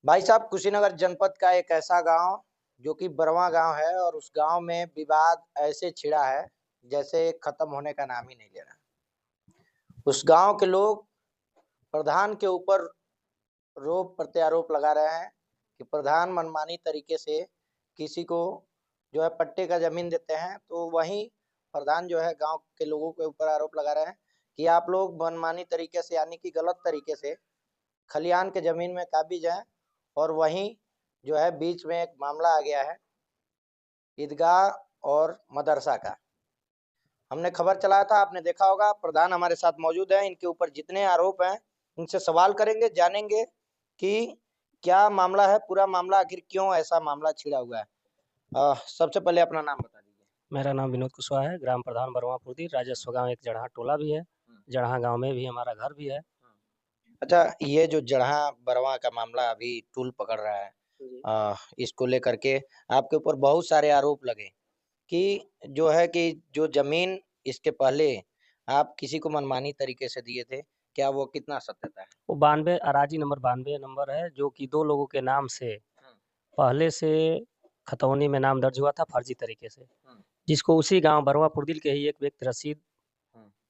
भाई साहब, कुशीनगर जनपद का एक ऐसा गांव जो कि बरवां गांव है और उस गांव में विवाद ऐसे छिड़ा है जैसे खत्म होने का नाम ही नहीं ले रहा। उस गांव के लोग प्रधान के ऊपर रोप प्रत्यारोप लगा रहे हैं कि प्रधान मनमानी तरीके से किसी को जो है पट्टे का जमीन देते हैं, तो वहीं प्रधान जो है गांव के लोगों के ऊपर आरोप लगा रहे हैं कि आप लोग मनमानी तरीके से यानी कि गलत तरीके से खलिहान के जमीन में काबिज हैं। और वहीं जो है बीच में एक मामला आ गया है ईदगाह और मदरसा का। हमने खबर चलाया था, आपने देखा होगा। प्रधान हमारे साथ मौजूद है, इनके ऊपर जितने आरोप हैं इनसे सवाल करेंगे, जानेंगे कि क्या मामला है, पूरा मामला आखिर क्यों ऐसा मामला छिड़ा हुआ है। सबसे पहले अपना नाम बता दीजिए। मेरा नाम विनोद कुशवाहा है, ग्राम प्रधान बरवापुरदी, राजस्व गांव। एक जड़हा टोला भी है, जड़हा गांव में भी हमारा घर भी है। अच्छा, ये जो जड़हा बरवा का मामला अभी टूल पकड़ रहा है, इसको लेकर के आपके ऊपर बहुत सारे आरोप लगे कि जो है कि जो जमीन इसके पहले आप किसी को मनमानी तरीके से दिए थे, क्या वो कितना सत्यता है? वो 92 अराजी नंबर 92 नंबर है, जो कि दो लोगों के नाम से पहले से खतौनी में नाम दर्ज हुआ था फर्जी तरीके से, जिसको उसी गांव बरवापुरदिल के ही एक व्यक्ति रशीद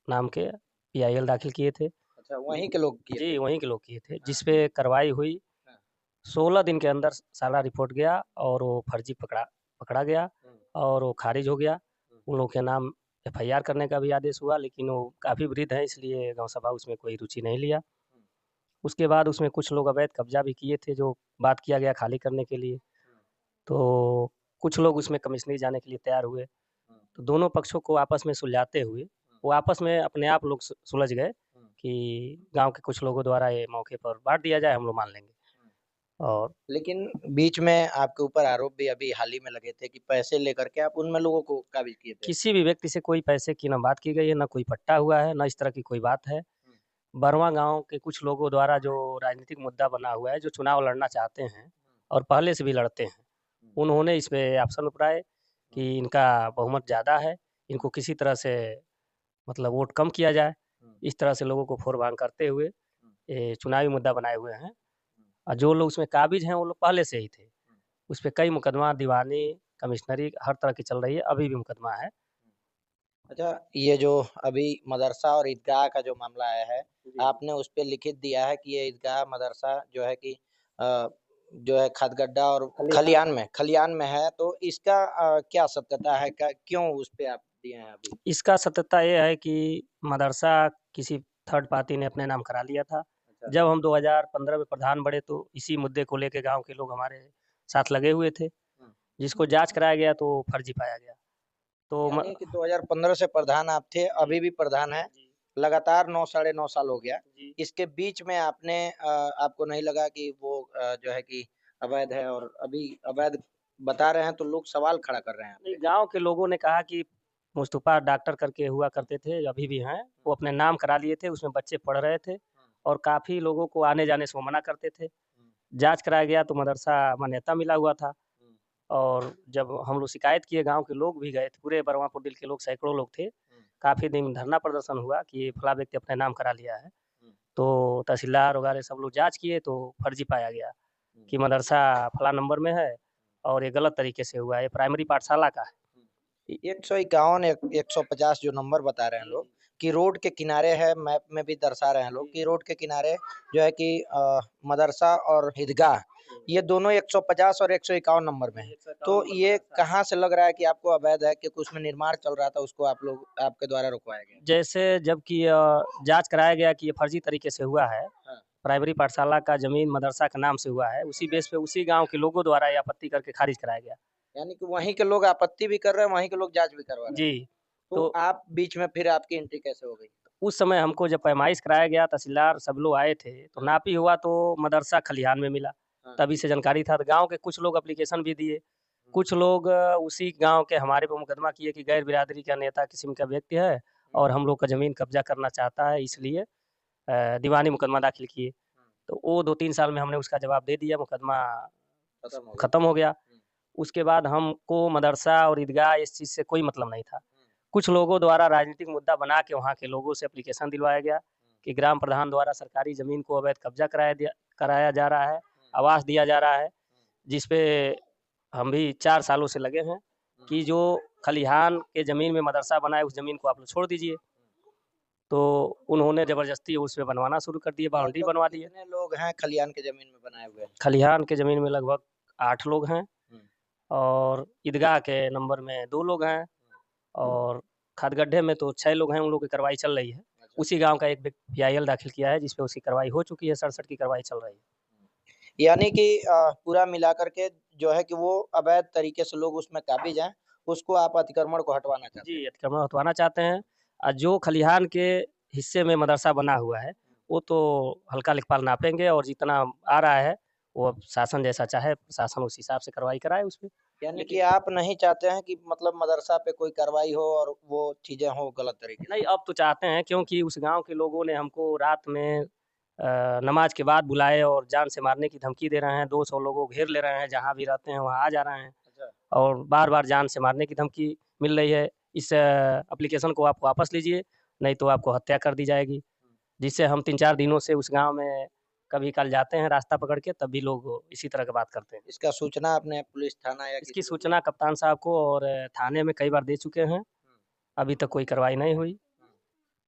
नाम के PIL दाखिल किए थे। अच्छा, वहीं के लोग किए जी, थे? वहीं के लोग किए थे, जिसपे कार्रवाई हुई। 16 दिन के अंदर सारा रिपोर्ट गया और वो फर्जी पकड़ा पकड़ा गया और वो खारिज हो गया। उन लोगों के नाम FIR करने का भी आदेश हुआ, लेकिन वो काफ़ी वृद्ध है, इसलिए गांव सभा उसमें कोई रुचि नहीं लिया। उसके बाद उसमें कुछ लोग अवैध कब्जा भी किए थे, जो बात किया गया खाली करने के लिए। तो कुछ लोग उसमें कमिश्नरी जाने के लिए तैयार हुए। तो दोनों पक्षों को आपस में सुलझाते हुए वो आपस में अपने आप लोग सुलझ गए कि गांव के कुछ लोगों द्वारा ये मौके पर बांट दिया जाए, हम लोग मान लेंगे। और लेकिन बीच में आपके ऊपर आरोप भी अभी हाल ही में लगे थे कि पैसे लेकर के आप उनमें लोगों को काबिज किए थे। किसी भी व्यक्ति से कोई पैसे की ना बात की गई है, ना कोई पट्टा हुआ है, ना इस तरह की कोई बात है। बरवा गांव के कुछ लोगों द्वारा जो राजनीतिक मुद्दा बना हुआ है, जो चुनाव लड़ना चाहते हैं और पहले से भी लड़ते हैं, उन्होंने इस पे ऑप्शन उपराए कि इनका बहुमत ज़्यादा है, इनको किसी तरह से मतलब वोट कम किया जाए। इस तरह से लोगों को फोरबान करते हुए ये चुनावी मुद्दा बनाए हुए हैं। और जो लोग उसमें काबिज हैं वो लोग पहले से ही थे। उस पे कई मुकदमा, दीवानी, कमिश्नरी हर तरह की चल रही है, अभी भी मुकदमा है। अच्छा, ये जो अभी मदरसा और ईदगाह का जो मामला आया है, आपने उस पे लिखित दिया है कि ये ईदगाह मदरसा जो है कि जो है खादगड्ढा और खलियान में है, तो इसका क्या सत्यता है? क्यों उस पे आप दिए हैं अभी? इसका सत्यता ये है कि मदरसा किसी थर्ड पार्टी ने अपने नाम करा लिया था। अच्छा। जब हम 2015 में प्रधान बने तो इसी मुद्दे को लेके गांव के लोग हमारे साथ लगे हुए थे, जिसको जांच कराया गया तो फर्जी पाया गया। तो यानी कि 2015 से प्रधान आप थे, अभी भी प्रधान हैं, जी, लगातार 9 साढ़े 9 साल हो गया। जी। इसके बीच में आपने आपको नहीं लगा कि वो जो है कि अवैध है, और अभी अवैध बता रहे हैं तो लोग सवाल खड़ा कर रहे हैं आप नहीं, पे? गाँव के लोगों ने कहा कि मुस्तफा डॉक्टर करके हुआ करते थे, अभी भी हैं। वो अपने नाम करा लिए थे, उसमें बच्चे पढ़ रहे थे और काफ़ी लोगों को आने-जाने से वो मना करते थे। जाँच कराया गया तो मदरसा मान्यता मिला हुआ था। और जब हम लोग शिकायत किए, गाँव के लोग भी गए थे, पूरे बरवापुर डिल के लोग, सैकड़ों लोग थे। काफ़ी दिन धरना प्रदर्शन हुआ कि ये फला व्यक्ति अपने नाम करा लिया है। तो तहसीलदार वगैरह सब लोग जाँच किए तो फर्जी पाया गया कि मदरसा फला नंबर में है और ये गलत तरीके से हुआ है, ये प्राइमरी पाठशाला का है। 151 150 जो नंबर बता रहे हैं लोग कि रोड के किनारे है, मैप में भी दर्शा रहे हैं लोग कि रोड के किनारे जो है कि मदरसा और ईदगाह, ये दोनों 150 और 151 नंबर में है। तो ये कहाँ से लग रहा है कि आपको अवैध है, कि कुछ में निर्माण चल रहा था, उसको आप लोग आपके द्वारा रुकवाया गया? जैसे जबकि जाँच कराया गया कि ये फर्जी तरीके से हुआ है, हाँ। प्राइमरी पाठशाला का ज़मीन मदरसा के नाम से हुआ है, उसी बेस पे उसी गाँव के लोगों द्वारा ये आपत्ति करके खारिज कराया गया। यानी कि वहीं के लोग आपत्ति भी कर रहे हैं, वहीं के लोग जांच भी करवा रहे हैं। जी, तो तो आप बीच में फिर आपकी एंट्री कैसे हो गई? उस समय हमको जब पैमाइश कराया गया, तहसीलदार सब लोग आए थे, तो नापी हुआ तो मदरसा खलिहान में मिला। हाँ। तभी से जानकारी था, तो गाँव के कुछ लोग एप्लीकेशन भी दिए। कुछ लोग उसी गाँव के हमारे पे मुकदमा किए कि गैर बिरादरी का नेता किस्म का व्यक्ति है और हम लोग का ज़मीन कब्जा करना चाहता है, इसलिए दीवानी मुकदमा दाखिल किए। तो वो 2-3 साल में हमने उसका जवाब दे दिया, मुकदमा खत्म हो गया। खत्म हो गया। उसके बाद हमको मदरसा और ईदगाह इस चीज़ से कोई मतलब नहीं था। कुछ लोगों द्वारा राजनीतिक मुद्दा बना के वहाँ के लोगों से एप्लीकेशन दिलवाया गया कि ग्राम प्रधान द्वारा सरकारी ज़मीन को अवैध कब्जा कराया जा रहा है आवास दिया जा रहा है, जिस पे हम भी 4 सालों से लगे हैं कि जो खलिहान के ज़मीन में मदरसा बना है, उस ज़मीन को आप लोग छोड़ दीजिए। तो उन्होंने ज़बरदस्ती उस पे बनवाना शुरू कर दिए, बाउंड्री बनवा दिए। कितने लोग हैं खलिहान के जमीन में बनाए हुए? खलिहान के ज़मीन में लगभग 8 लोग हैं हुँ। और ईदगाह के नंबर में 2 लोग हैं और खादगड्ढे में तो 6 लोग हैं, उन लोगों की कार्रवाई चल रही है। अच्छा। उसी गाँव का एक व्यक्ति PIL दाखिल किया है, जिस पे उसकी कार्रवाई हो चुकी है, 67 की कार्रवाई चल रही है। यानी कि पूरा मिलाकर के जो है कि वो अवैध तरीके से लोग उसमें काबिज़ हैं, उसको आप अतिक्रमण को हटवाना चाहते हैं। जी, अतिक्रमण हटवाना चाहते हैं। जो खलिहान के हिस्से में मदरसा बना हुआ है, वो तो हल्का लेखपाल नापेंगे और जितना आ रहा है, वो अब शासन जैसा चाहे, प्रशासन उस हिसाब से कार्रवाई कराए उस पे। यानी कि लेकिन आप नहीं चाहते हैं कि मतलब मदरसा पे कोई कार्रवाई हो और वो चीज़ें हों गलत तरीके से? नहीं, अब तो चाहते हैं क्योंकि उस गाँव के लोगों ने हमको रात में नमाज़ के बाद बुलाए और जान से मारने की धमकी दे रहे हैं, 200 लोगों को घेर ले रहे हैं, जहाँ भी रहते हैं वहाँ आ जा रहे हैं अच्छा। और बार-बार जान से मारने की धमकी मिल रही है। इस एप्लीकेशन को आप वापस लीजिए, नहीं तो आपको हत्या कर दी जाएगी। जिससे हम 3-4 दिनों से उस गाँव में कभी कल जाते हैं रास्ता पकड़ के, तब भी लोग इसी तरह की बात करते हैं। इसका सूचना आपने पुलिस थाना या इसकी किसी को सूचना कप्तान साहब को और थाने में कई बार दे चुके हैं, अभी तक कोई कार्रवाई नहीं हुई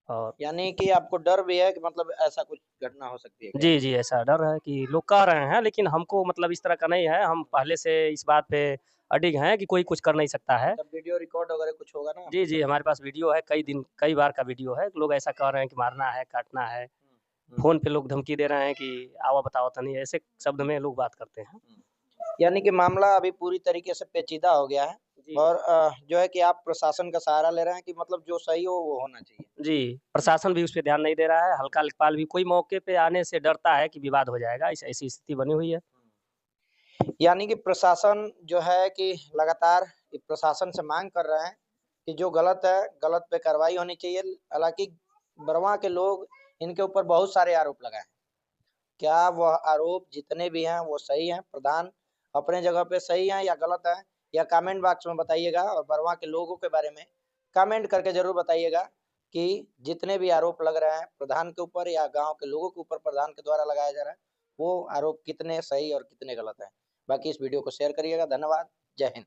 और यानी कि आपको डर भी है कि मतलब ऐसा कुछ घटना हो सकती है क्या? जी, जी, ऐसा डर है कि लोग कह रहे हैं, लेकिन हमको मतलब इस तरह का नहीं है, हम पहले से इस बात पे अडिग हैं कि कोई कुछ कर नहीं सकता है। मतलब वीडियो रिकॉर्ड वगैरह कुछ होगा ना? जी, जी, हमारे पास वीडियो है, कई बार का वीडियो है, लोग ऐसा कह रहे हैं कि मारना है, काटना है। फ़ोन पे लोग धमकी दे रहे हैं कि आओ बताओ तनी, ऐसे शब्द में लोग बात करते हैं। यानी कि मामला अभी पूरी तरीके से पेचीदा हो गया है जी। और जो है कि आप प्रशासन का सहारा ले रहे हैं कि मतलब जो सही हो वो होना चाहिए। जी, प्रशासन भी उस पे ध्यान नहीं दे रहा है, हल्का लेखपाल भी कोई मौके पे आने से डरता है कि विवाद हो जाएगा, ऐसी स्थिति बनी हुई है। यानी कि प्रशासन जो है कि लगातार प्रशासन से मांग कर रहे हैं कि जो गलत है, गलत पे कार्रवाई होनी चाहिए। हालाँकि बरवां के लोग इनके ऊपर बहुत सारे आरोप लगाए। क्या वह आरोप जितने भी हैं वो सही हैं? प्रधान अपने जगह पे सही हैं या गलत हैं? या कमेंट बॉक्स में बताइएगा और बरवां के लोगों के बारे में कमेंट करके ज़रूर बताइएगा कि जितने भी आरोप लग रहे हैं प्रधान के ऊपर या गाँव के लोगों के ऊपर प्रधान के द्वारा लगाया जा रहा है, वो आरोप कितने सही और कितने गलत हैं। बाकी इस वीडियो को शेयर करिएगा। धन्यवाद। जय हिंद।